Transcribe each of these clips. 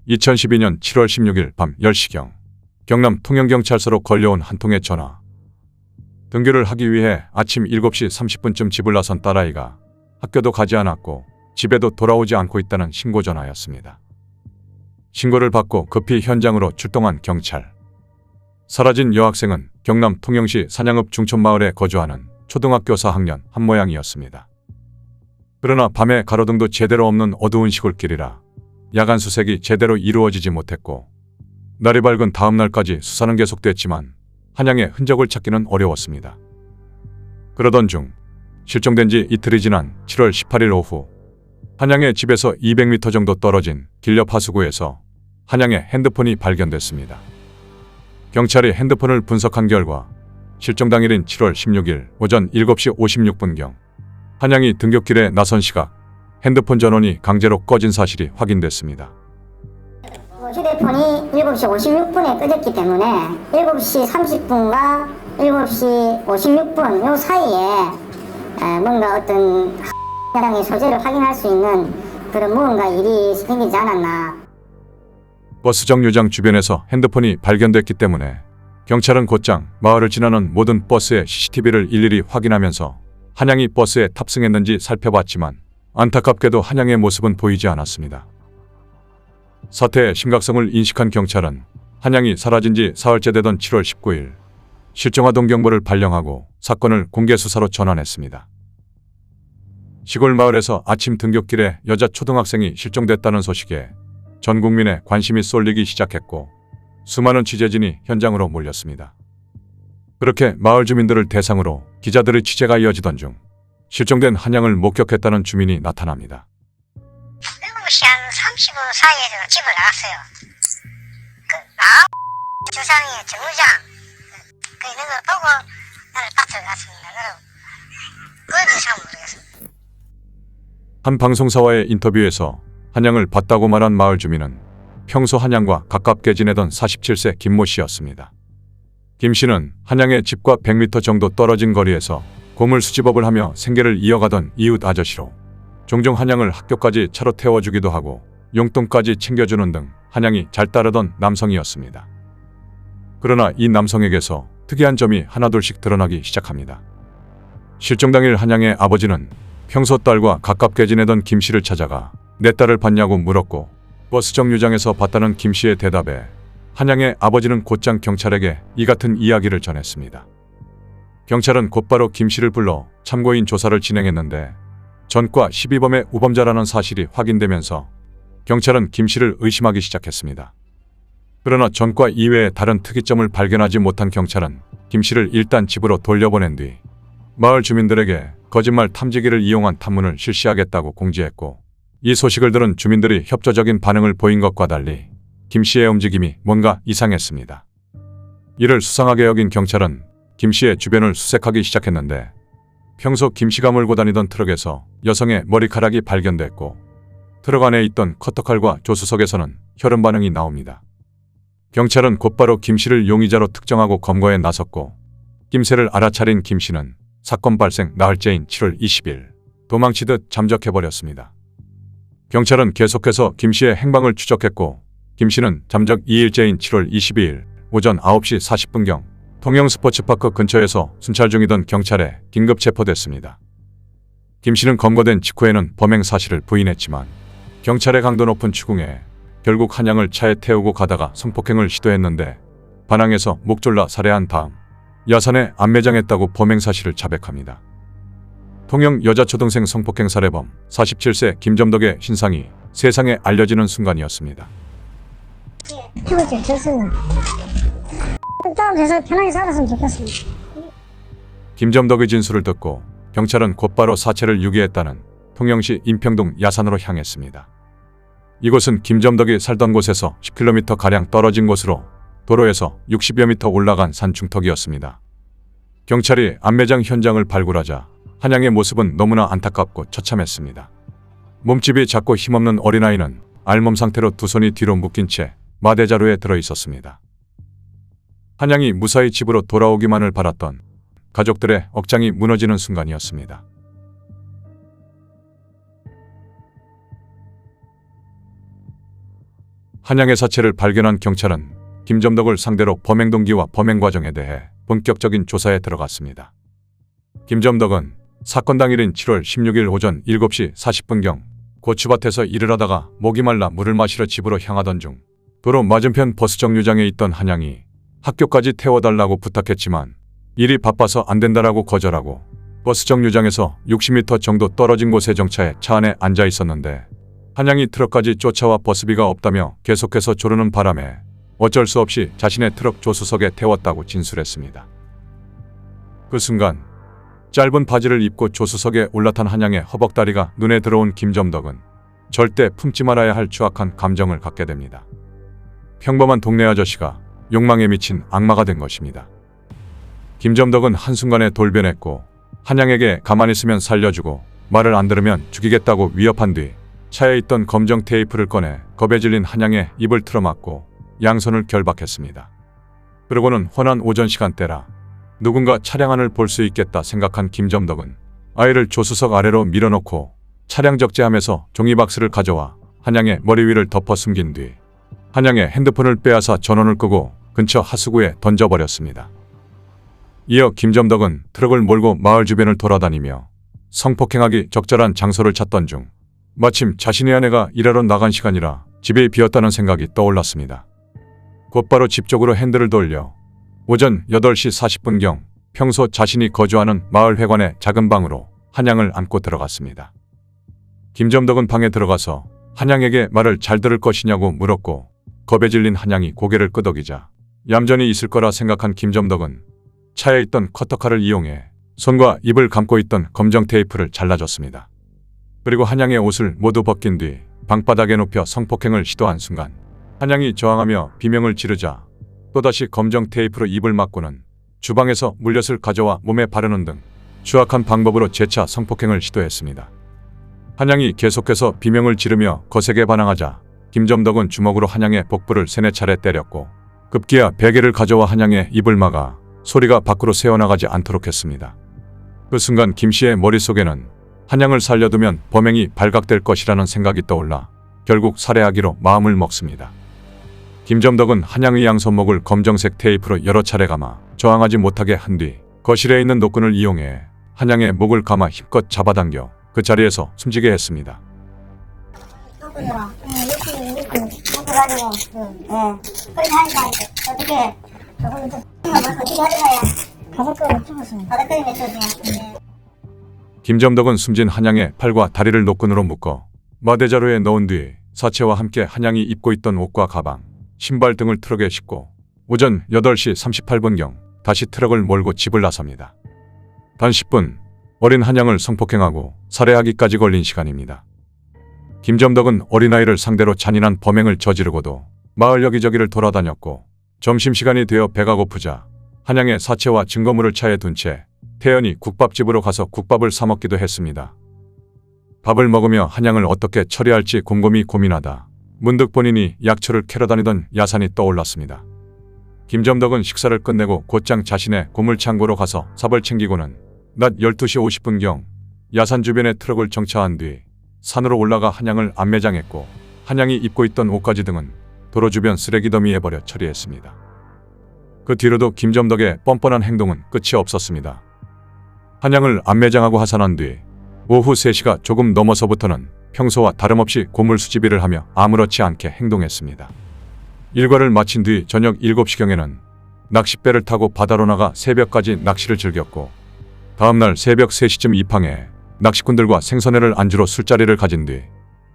2012년 7월 16일 밤 10시경 경남 통영경찰서로 걸려온 한 통의 전화. 등교를 하기 위해 아침 7시 30분쯤 집을 나선 딸아이가 학교도 가지 않았고 집에도 돌아오지 않고 있다는 신고 전화였습니다. 신고를 받고 급히 현장으로 출동한 경찰. 사라진 여학생은 경남 통영시 산양읍 중촌마을에 거주하는 초등학교 4학년 한 모양이었습니다. 그러나 밤에 가로등도 제대로 없는 어두운 시골길이라 야간 수색이 제대로 이루어지지 못했고 날이 밝은 다음 날까지 수사는 계속됐지만 한양의 흔적을 찾기는 어려웠습니다. 그러던 중 실종된 지 이틀이 지난 7월 18일 오후 한양의 집에서 200m 정도 떨어진 길 옆 하수구에서 한양의 핸드폰이 발견됐습니다. 경찰이 핸드폰을 분석한 결과 실종 당일인 7월 16일 오전 7시 56분경 한양이 등굣길에 나선 시각 핸드폰 전원이 강제로 꺼진 사실이 확인됐습니다. 휴대폰이 7시 56분에 꺼졌기 때문에 7시 30분과 7시 56분 요 사이에 뭔가 어떤 해당의 소재를 확인할 수 있는 그런 무언가 일이 생기지 않았나. 버스 정류장 주변에서 핸드폰이 발견됐기 때문에 경찰은 곧장 마을을 지나는 모든 버스의 CCTV를 일일이 확인하면서 한양이 버스에 탑승했는지 살펴봤지만 안타깝게도 한양의 모습은 보이지 않았습니다. 사태의 심각성을 인식한 경찰은 한양이 사라진 지 사흘째 되던 7월 19일 실종아동 경보를 발령하고 사건을 공개 수사로 전환했습니다. 시골 마을에서 아침 등굣길에 여자 초등학생이 실종됐다는 소식에 전 국민의 관심이 쏠리기 시작했고 수많은 취재진이 현장으로 몰렸습니다. 그렇게 마을 주민들을 대상으로 기자들의 취재가 이어지던 중 실종된 한양을 목격했다는 주민이 나타납니다. 7시 한 30분 사이에 제가 집을 나갔어요. 주상의 정류장 있는 걸 보고 나를 딱 들어갔습니다. 그런지 잘 모르겠어요. 한 방송사와의 인터뷰에서 한양을 봤다고 말한 마을 주민은 평소 한양과 가깝게 지내던 47세 김모 씨였습니다. 김 씨는 한양의 집과 100m 정도 떨어진 거리에서 고물 수집업을 하며 생계를 이어가던 이웃 아저씨로 종종 한양을 학교까지 차로 태워주기도 하고 용돈까지 챙겨주는 등 한양이 잘 따르던 남성이었습니다. 그러나 이 남성에게서 특이한 점이 하나둘씩 드러나기 시작합니다. 실종 당일 한양의 아버지는 평소 딸과 가깝게 지내던 김 씨를 찾아가 내 딸을 봤냐고 물었고 버스 정류장에서 봤다는 김 씨의 대답에 한양의 아버지는 곧장 경찰에게 이 같은 이야기를 전했습니다. 경찰은 곧바로 김 씨를 불러 참고인 조사를 진행했는데 전과 12범의 우범자라는 사실이 확인되면서 경찰은 김 씨를 의심하기 시작했습니다. 그러나 전과 이외에 다른 특이점을 발견하지 못한 경찰은 김 씨를 일단 집으로 돌려보낸 뒤 마을 주민들에게 거짓말 탐지기를 이용한 탐문을 실시하겠다고 공지했고 이 소식을 들은 주민들이 협조적인 반응을 보인 것과 달리 김 씨의 움직임이 뭔가 이상했습니다. 이를 수상하게 여긴 경찰은 김 씨의 주변을 수색하기 시작했는데 평소 김 씨가 몰고 다니던 트럭에서 여성의 머리카락이 발견됐고 트럭 안에 있던 커터칼과 조수석에서는 혈흔 반응이 나옵니다. 경찰은 곧바로 김 씨를 용의자로 특정하고 검거에 나섰고 낌새를 알아차린 김 씨는 사건 발생 나흘째인 7월 20일 도망치듯 잠적해버렸습니다. 경찰은 계속해서 김 씨의 행방을 추적했고 김 씨는 잠적 2일째인 7월 22일 오전 9시 40분경 통영 스포츠파크 근처에서 순찰 중이던 경찰에 긴급 체포됐습니다. 김 씨는 검거된 직후에는 범행 사실을 부인했지만 경찰의 강도 높은 추궁에 결국 한양을 차에 태우고 가다가 성폭행을 시도했는데 반항해서 목 졸라 살해한 다음 야산에 안매장했다고 범행 사실을 자백합니다. 통영 여자 초등생 성폭행 살해범 47세 김점덕의 신상이 세상에 알려지는 순간이었습니다. 해보죠. 됐어요. 다운해서 편하게 살았으면 좋겠습니다. 김점덕의 진술을 듣고 경찰은 곧바로 사체를 유기했다는 통영시 인평동 야산으로 향했습니다. 이곳은 김점덕이 살던 곳에서 10km가량 떨어진 곳으로 도로에서 60여 미터 올라간 산 중턱이었습니다. 경찰이 안매장 현장을 발굴하자 한양의 모습은 너무나 안타깝고 처참했습니다. 몸집이 작고 힘없는 어린아이는 알몸 상태로 두 손이 뒤로 묶인 채 마대자루에 들어있었습니다. 한양이 무사히 집으로 돌아오기만을 바랐던 가족들의 억장이 무너지는 순간이었습니다. 한양의 사체를 발견한 경찰은 김점덕을 상대로 범행 동기와 범행 과정에 대해 본격적인 조사에 들어갔습니다. 김점덕은 사건 당일인 7월 16일 오전 7시 40분경 고추밭에서 일을 하다가 목이 말라 물을 마시러 집으로 향하던 중 도로 맞은편 버스 정류장에 있던 한양이 학교까지 태워달라고 부탁했지만 일이 바빠서 안 된다라고 거절하고 버스 정류장에서 60m 정도 떨어진 곳에 정차해 차 안에 앉아 있었는데 한양이 트럭까지 쫓아와 버스비가 없다며 계속해서 조르는 바람에 어쩔 수 없이 자신의 트럭 조수석에 태웠다고 진술했습니다. 그 순간 짧은 바지를 입고 조수석에 올라탄 한양의 허벅다리가 눈에 들어온 김점덕은 절대 품지 말아야 할 추악한 감정을 갖게 됩니다. 평범한 동네 아저씨가 욕망에 미친 악마가 된 것입니다. 김점덕은 한순간에 돌변했고 한양에게 가만히 있으면 살려주고 말을 안 들으면 죽이겠다고 위협한 뒤 차에 있던 검정 테이프를 꺼내 겁에 질린 한양의 입을 틀어막고 양손을 결박했습니다. 그러고는 훤한 오전 시간대라 누군가 차량 안을 볼 수 있겠다 생각한 김점덕은 아이를 조수석 아래로 밀어넣고 차량 적재함에서 종이박스를 가져와 한양의 머리 위를 덮어 숨긴 뒤 한양의 핸드폰을 빼앗아 전원을 끄고 근처 하수구에 던져버렸습니다. 이어 김점덕은 트럭을 몰고 마을 주변을 돌아다니며 성폭행하기 적절한 장소를 찾던 중 마침 자신의 아내가 일하러 나간 시간이라 집이 비었다는 생각이 떠올랐습니다. 곧바로 집 쪽으로 핸들을 돌려 오전 8시 40분경 평소 자신이 거주하는 마을 회관의 작은 방으로 한양을 안고 들어갔습니다. 김점덕은 방에 들어가서 한양에게 말을 잘 들을 것이냐고 물었고 겁에 질린 한양이 고개를 끄덕이자 얌전히 있을 거라 생각한 김점덕은 차에 있던 커터칼을 이용해 손과 입을 감고 있던 검정 테이프를 잘라줬습니다. 그리고 한양의 옷을 모두 벗긴 뒤 방바닥에 눕혀 성폭행을 시도한 순간 한양이 저항하며 비명을 지르자 또다시 검정 테이프로 입을 막고는 주방에서 물엿을 가져와 몸에 바르는 등 추악한 방법으로 재차 성폭행을 시도했습니다. 한양이 계속해서 비명을 지르며 거세게 반항하자 김점덕은 주먹으로 한양의 복부를 3-4차례 때렸고 급기야 베개를 가져와 한양의 입을 막아 소리가 밖으로 새어나가지 않도록 했습니다. 그 순간 김씨의 머릿속에는 한양을 살려두면 범행이 발각될 것이라는 생각이 떠올라 결국 살해하기로 마음을 먹습니다. 김점덕은 한양의 양손목을 검정색 테이프로 여러 차례 감아 저항하지 못하게 한 뒤 거실에 있는 노끈을 이용해 한양의 목을 감아 힘껏 잡아당겨 그 자리에서 숨지게 했습니다. 이렇게 가지고 그렇게 하니까 어떻게 어떻게 하잖아요. 바닥거리에 죽었습니다. 바닥거리에 죽었어요. 김점덕은 숨진 한양의 팔과 다리를 노끈으로 묶어 마대자루에 넣은 뒤 사체와 함께 한양이 입고 있던 옷과 가방, 신발 등을 트럭에 싣고 오전 8시 38분경 다시 트럭을 몰고 집을 나섭니다. 단 10분 어린 한양을 성폭행하고 살해하기까지 걸린 시간입니다. 김점덕은 어린아이를 상대로 잔인한 범행을 저지르고도 마을 여기저기를 돌아다녔고 점심시간이 되어 배가 고프자 한양의 사체와 증거물을 차에 둔 채 태연히 국밥집으로 가서 국밥을 사 먹기도 했습니다. 밥을 먹으며 한양을 어떻게 처리할지 곰곰이 고민하다 문득 본인이 약초를 캐러 다니던 야산이 떠올랐습니다. 김점덕은 식사를 끝내고 곧장 자신의 고물창고로 가서 삽을 챙기고는 낮 12시 50분경 야산 주변에 트럭을 정차한 뒤 산으로 올라가 한양을 안매장했고 한양이 입고 있던 옷가지 등은 도로 주변 쓰레기 더미에 버려 처리했습니다. 그 뒤로도 김점덕의 뻔뻔한 행동은 끝이 없었습니다. 한양을 안매장하고 하산한 뒤 오후 3시가 조금 넘어서부터는 평소와 다름없이 고물 수집일을 하며 아무렇지 않게 행동했습니다. 일과를 마친 뒤 저녁 7시경에는 낚싯배를 타고 바다로 나가 새벽까지 낚시를 즐겼고 다음날 새벽 3시쯤 입항해 낚시꾼들과 생선회를 안주로 술자리를 가진 뒤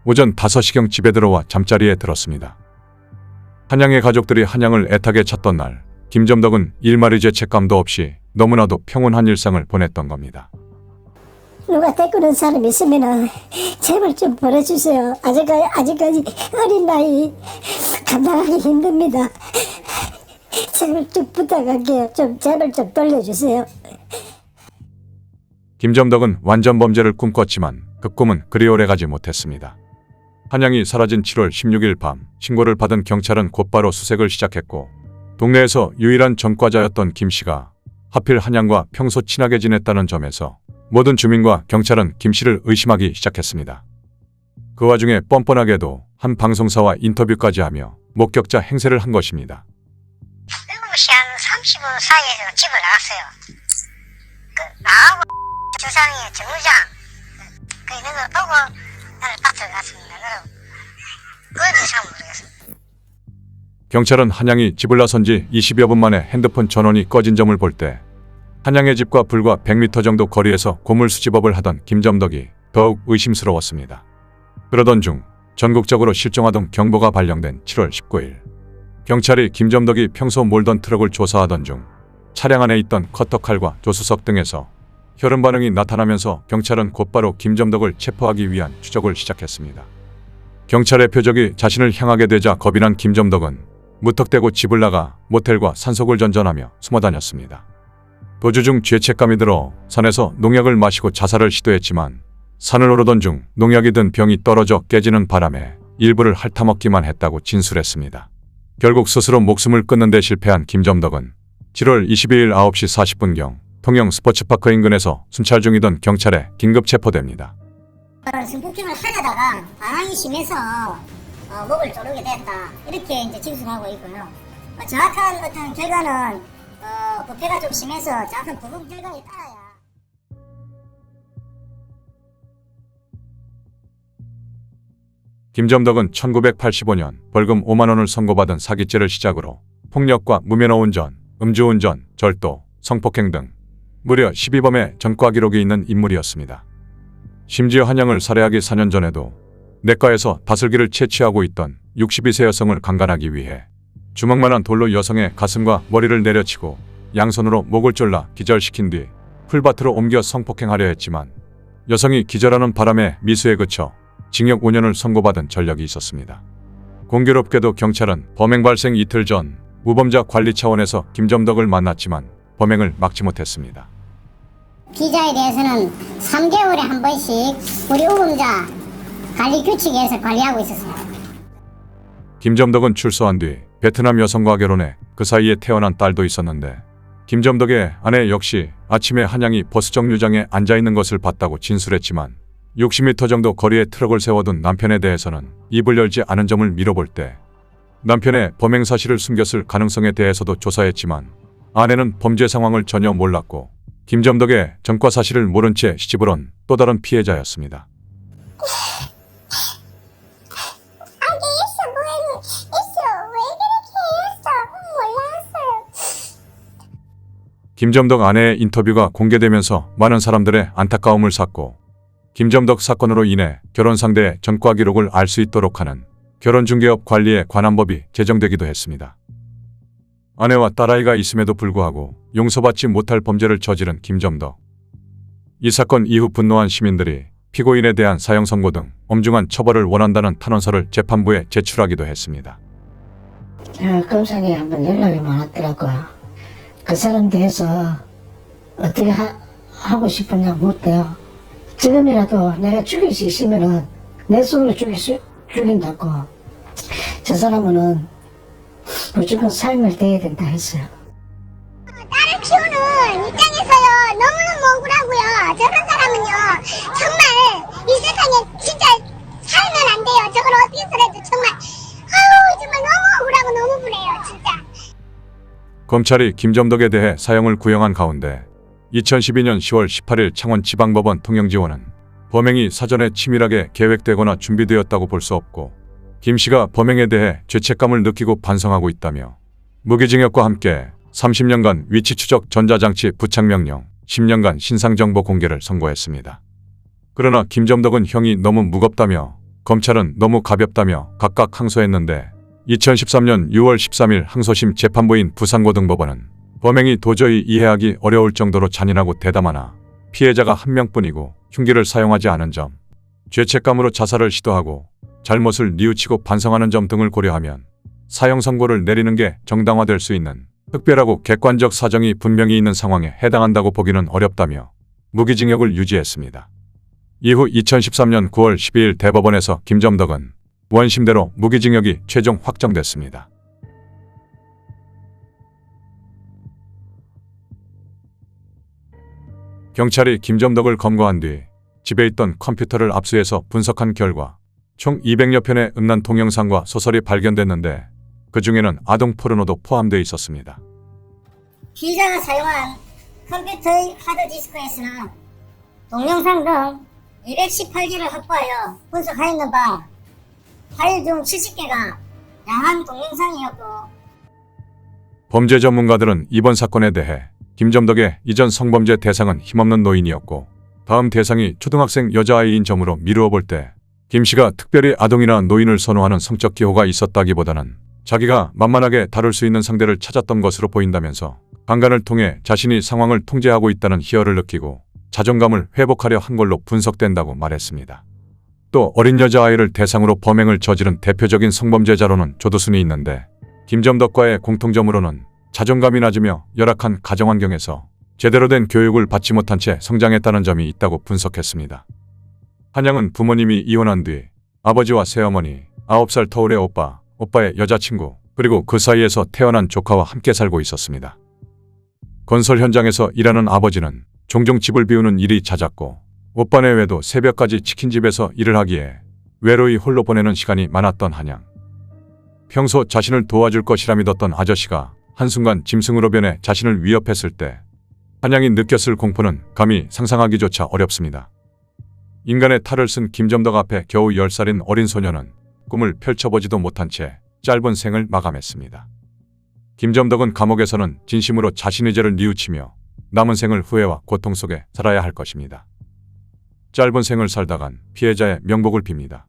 오전 5시경 집에 들어와 잠자리에 들었습니다. 한양의 가족들이 한양을 애타게 찾던 날 김점덕은 일말의 죄책감도 없이 너무나도 평온한 일상을 보냈던 겁니다. 누가 데리는 사람 있으면 제발 좀 보내주세요. 아직까지 어린 나이 감당하기 힘듭니다. 제발 좀 부탁할게요. 제발 좀 돌려주세요. 김점덕은 완전 범죄를 꿈꿨지만 그 꿈은 그리 오래가지 못했습니다. 한양이 사라진 7월 16일 밤 신고를 받은 경찰은 곧바로 수색을 시작했고 동네에서 유일한 전과자였던 김씨가 하필 한양과 평소 친하게 지냈다는 점에서 모든 주민과 경찰은 김씨를 의심하기 시작했습니다. 그 와중에 뻔뻔하게도 한 방송사와 인터뷰까지 하며 목격자 행세를 한 것입니다. 7시 한 30분 사이에 집을 나갔어요. 나하고 주상이 정류장 있는 걸 보고 나를 밭을 갔습니다. 그건지 잘 모르겠어요. 경찰은 한양이 집을 나선 지 20여 분 만에 핸드폰 전원이 꺼진 점을 볼 때 한양의 집과 불과 100m 정도 거리에서 고물 수집업을 하던 김점덕이 더욱 의심스러웠습니다. 그러던 중 전국적으로 실종아동 경보가 발령된 7월 19일 경찰이 김점덕이 평소 몰던 트럭을 조사하던 중 차량 안에 있던 커터칼과 조수석 등에서 혈흔 반응이 나타나면서 경찰은 곧바로 김점덕을 체포하기 위한 추적을 시작했습니다. 경찰의 표적이 자신을 향하게 되자 겁이 난 김점덕은 무턱대고 집을 나가 모텔과 산속을 전전하며 숨어 다녔습니다. 도주 중 죄책감이 들어 산에서 농약을 마시고 자살을 시도했지만 산을 오르던 중 농약이 든 병이 떨어져 깨지는 바람에 일부를 핥아먹기만 했다고 진술했습니다. 결국 스스로 목숨을 끊는 데 실패한 김점덕은 7월 22일 9시 40분경 통영 스포츠파크 인근에서 순찰 중이던 경찰에 긴급 체포됩니다. 성폭행을 하려다가 반항이 심해서 목을 조르게 됐다. 이렇게 이제 진술하고 있고요. 정확한 어떤 결과는 부패가 좀 심해서 정확한 부분 결과에 따라야. 김점덕은 1985년 벌금 5만 원을 선고받은 사기죄를 시작으로 폭력과 무면허 운전, 음주운전, 절도, 성폭행 등 무려 12범의 전과 기록이 있는 인물이었습니다. 심지어 한양을 살해하기 4년 전에도 내과에서 다슬기를 채취하고 있던 62세 여성을 강간하기 위해 주먹만한 돌로 여성의 가슴과 머리를 내려치고 양손으로 목을 졸라 기절시킨 뒤 풀밭으로 옮겨 성폭행하려 했지만 여성이 기절하는 바람에 미수에 그쳐 징역 5년을 선고받은 전력이 있었습니다. 공교롭게도 경찰은 범행 발생 이틀 전 우범자 관리 차원에서 김점덕을 만났지만 범행을 막지 못했습니다. 피자에 대해서는 3개월에 한 번씩 우리 우범자 관리 규칙에서 관리하고 있었습니다. 김점덕은 출소한 뒤 베트남 여성과 결혼해 그 사이에 태어난 딸도 있었는데 김점덕의 아내 역시 아침에 한양이 버스 정류장에 앉아있는 것을 봤다고 진술했지만 60m 정도 거리에 트럭을 세워둔 남편에 대해서는 입을 열지 않은 점을 미뤄볼 때 남편의 범행 사실을 숨겼을 가능성에 대해서도 조사했지만 아내는 범죄 상황을 전혀 몰랐고 김점덕의 전과 사실을 모른 채 시집을 온 또 다른 피해자였습니다. 김점덕 아내의 인터뷰가 공개되면서 많은 사람들의 안타까움을 샀고 김점덕 사건으로 인해 결혼 상대의 전과 기록을 알 수 있도록 하는 결혼중개업 관리에 관한 법이 제정되기도 했습니다. 아내와 딸아이가 있음에도 불구하고 용서받지 못할 범죄를 저지른 김점덕. 이 사건 이후 분노한 시민들이 피고인에 대한 사형 선고 등 엄중한 처벌을 원한다는 탄원서를 재판부에 제출하기도 했습니다. 검사에 한번 연락이 많았더라고요. 그 사람 대해서 어떻게 하고 싶으냐 묻대요. 지금이라도 내가 죽일 수 있으면은 내 손으로 죽인다고. 저 사람은 무조건 삶을 대해야 된다 했어요. 딸을 키우는 입장에서요 너무너무 억울하고요. 저런 사람은요 정말 이 세상에 진짜 살면 안 돼요. 저걸 어떻게 살아도 정말 정말 너무 억울하고 너무 그래요 진짜. 검찰이 김점덕에 대해 사형을 구형한 가운데 2012년 10월 18일 창원지방법원 통영지원은 범행이 사전에 치밀하게 계획되거나 준비되었다고 볼 수 없고 김 씨가 범행에 대해 죄책감을 느끼고 반성하고 있다며 무기징역과 함께 30년간 위치 추적 전자장치 부착명령, 10년간 신상정보 공개를 선고했습니다. 그러나 김점덕은 형이 너무 무겁다며 검찰은 너무 가볍다며 각각 항소했는데 2013년 6월 13일 항소심 재판부인 부산고등법원은 범행이 도저히 이해하기 어려울 정도로 잔인하고 대담하나 피해자가 한 명뿐이고 흉기를 사용하지 않은 점, 죄책감으로 자살을 시도하고 잘못을 뉘우치고 반성하는 점 등을 고려하면 사형 선고를 내리는 게 정당화될 수 있는 특별하고 객관적 사정이 분명히 있는 상황에 해당한다고 보기는 어렵다며 무기징역을 유지했습니다. 이후 2013년 9월 12일 대법원에서 김점덕은 원심대로 무기징역이 최종 확정됐습니다. 경찰이 김점덕을 검거한 뒤 집에 있던 컴퓨터를 압수해서 분석한 결과 총 200여 편의 음란 동영상과 소설이 발견됐는데 그 중에는 아동 포르노도 포함되어 있었습니다. 피의자가 사용한 컴퓨터의 하드디스크에서는 동영상 등 218개를 확보하여 분석하였는 바 파일 중 70개가 야한 동영상이었고 범죄 전문가들은 이번 사건에 대해 김점덕의 이전 성범죄 대상은 힘없는 노인이었고 다음 대상이 초등학생 여자아이인 점으로 미루어 볼 때 김씨가 특별히 아동이나 노인을 선호하는 성적 기호가 있었다기보다는 자기가 만만하게 다룰 수 있는 상대를 찾았던 것으로 보인다면서 강간을 통해 자신이 상황을 통제하고 있다는 희열을 느끼고 자존감을 회복하려 한 걸로 분석된다고 말했습니다. 또 어린 여자아이를 대상으로 범행을 저지른 대표적인 성범죄자로는 조두순이 있는데 김점덕과의 공통점으로는 자존감이 낮으며 열악한 가정환경에서 제대로 된 교육을 받지 못한 채 성장했다는 점이 있다고 분석했습니다. 한양은 부모님이 이혼한 뒤 아버지와 새어머니, 9살 터울의 오빠, 오빠의 여자친구, 그리고 그 사이에서 태어난 조카와 함께 살고 있었습니다. 건설 현장에서 일하는 아버지는 종종 집을 비우는 일이 잦았고 오빠 내외도 새벽까지 치킨집에서 일을 하기에 외로이 홀로 보내는 시간이 많았던 한양. 평소 자신을 도와줄 것이라 믿었던 아저씨가 한순간 짐승으로 변해 자신을 위협했을 때 한양이 느꼈을 공포는 감히 상상하기조차 어렵습니다. 인간의 탈을 쓴 김점덕 앞에 겨우 10살인 어린 소녀는 꿈을 펼쳐보지도 못한 채 짧은 생을 마감했습니다. 김점덕은 감옥에서는 진심으로 자신의 죄를 뉘우치며 남은 생을 후회와 고통 속에 살아야 할 것입니다. 짧은 생을 살다간 피해자의 명복을 빕니다.